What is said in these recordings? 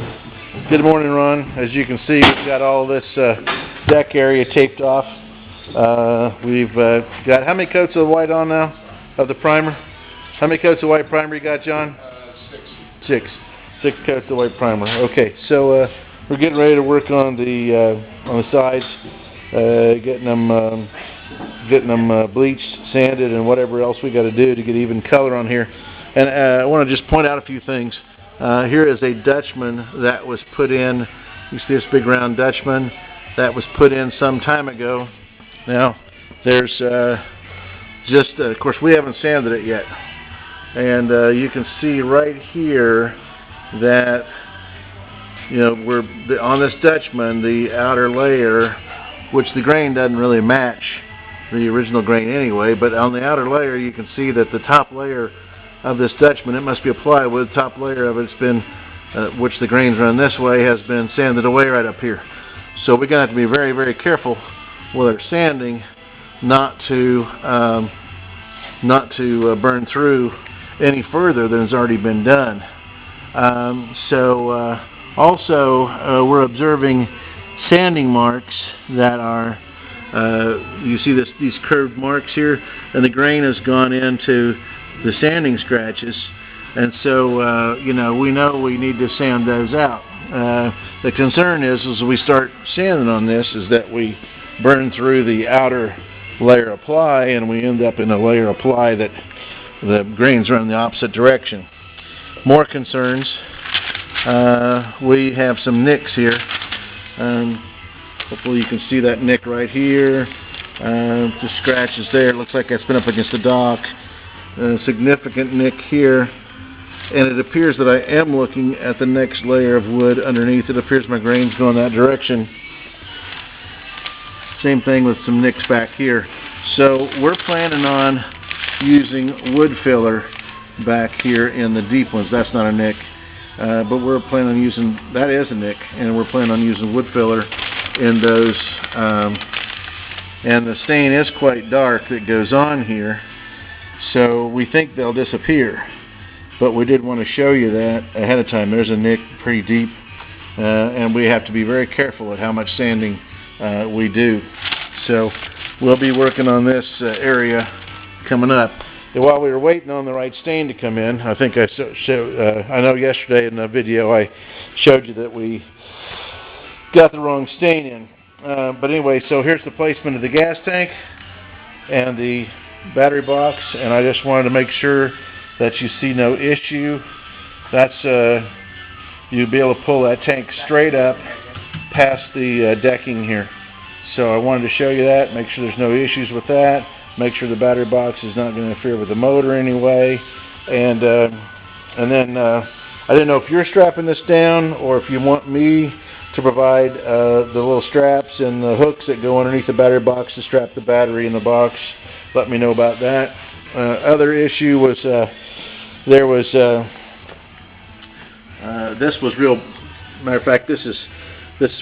Good morning, Ron. As you can see, we've got all this deck area taped off. We've got how many coats of white on now of the primer? How many coats of white primer you got, John? Six. Six coats of white primer. Okay, so we're getting ready to work on the sides, getting them bleached, sanded, and whatever else we got to do to get even color on here. And I want to just point out a few things. Here is a Dutchman that was put in. You see this big round Dutchman that was put in some time ago. Now, there's of course, we haven't sanded it yet. And you can see right here that, we're on this Dutchman, the outer layer, which the grain doesn't really match the original grain anyway, but on the outer layer you can see that the top layer of this Dutchman, it must be a plywood, top layer of it's been, which the grains run this way, has been sanded away right up here. So we're going to have to be very, very careful with our sanding not to burn through any further than has already been done. Also, we're observing sanding marks that are, you see these curved marks here, and the grain has gone into the sanding scratches, and so we know we need to sand those out. The concern is as we start sanding on this is that we burn through the outer layer of ply and we end up in a layer of ply that the grains run in the opposite direction. More concerns, we have some nicks here. Hopefully you can see that nick right here. The scratches there, looks like it's been up against the dock. Significant nick here, and it appears that I am looking at the next layer of wood underneath. It appears my grain's going that direction. Same thing with some nicks back here. So we're planning on using wood filler back here in the deep ones. That's not a nick, but we're planning on using, that is a nick, and we're planning on using wood filler in those, and the stain is quite dark that goes on here. So we think they'll disappear, but we did want to show you that ahead of time. There's a nick pretty deep, and we have to be very careful at how much sanding we do. So we'll be working on this area coming up. And while we were waiting on the right stain to come in, I think I know yesterday in the video I showed you that we got the wrong stain in. But anyway, so here's the placement of the gas tank and the battery box, and I just wanted to make sure that you see no issue. That's you'll be able to pull that tank straight up past the decking here. So I wanted to show you that, make sure there's no issues with that, make sure the battery box is not going to interfere with the motor anyway, and then I didn't know if you're strapping this down or if you want me to provide the little straps and the hooks that go underneath the battery box to strap the battery in the box. Let me know about that. Other issue was there was this was real. Matter of fact, this is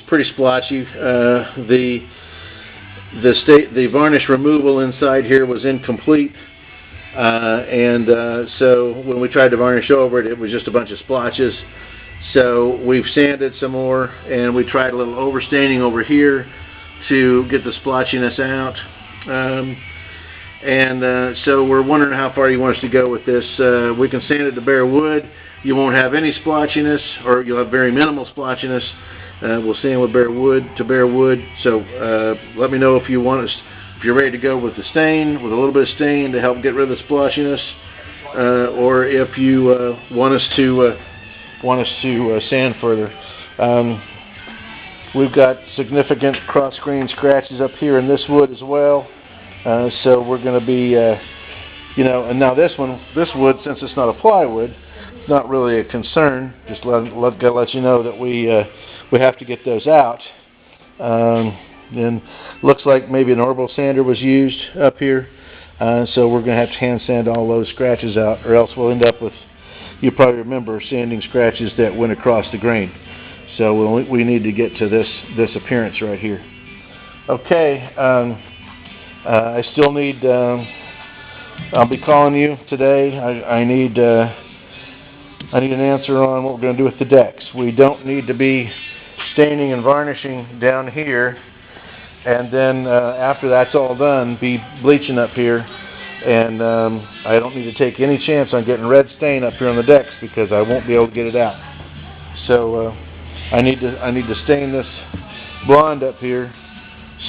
pretty splotchy. The varnish removal inside here was incomplete, and so when we tried to varnish over it, it was just a bunch of splotches. So we've sanded some more, and we tried a little overstaining over here to get the splotchiness out. So we're wondering how far you want us to go with this. We can sand it to bare wood. You won't have any splotchiness, or you'll have very minimal splotchiness. We'll sand with bare wood to bare wood. So let me know if you want us, if you're ready to go with the stain, with a little bit of stain to help get rid of the splotchiness, or if you want us to sand further. We've got significant cross-grain scratches up here in this wood as well. So we're going to be, and now this wood, since it's not a plywood, it's not really a concern. Just let you know that we have to get those out. And looks like maybe an orbital sander was used up here, so we're going to have to hand sand all those scratches out, or else we'll end up with, you probably remember, sanding scratches that went across the grain. So we need to get to this appearance right here. Okay. I still need, I'll be calling you today. I need I need an answer on what we're going to do with the decks. We don't need to be staining and varnishing down here, and then after that's all done, be bleaching up here. And I don't need to take any chance on getting red stain up here on the decks because I won't be able to get it out. So I need to stain this blonde up here,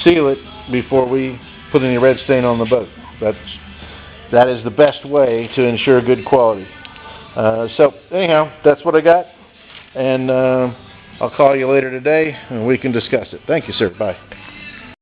seal it before we put any red stain on the boat. That is the best way to ensure good quality. So anyhow, that's what I got, and I'll call you later today and we can discuss it. Thank you, sir. Bye.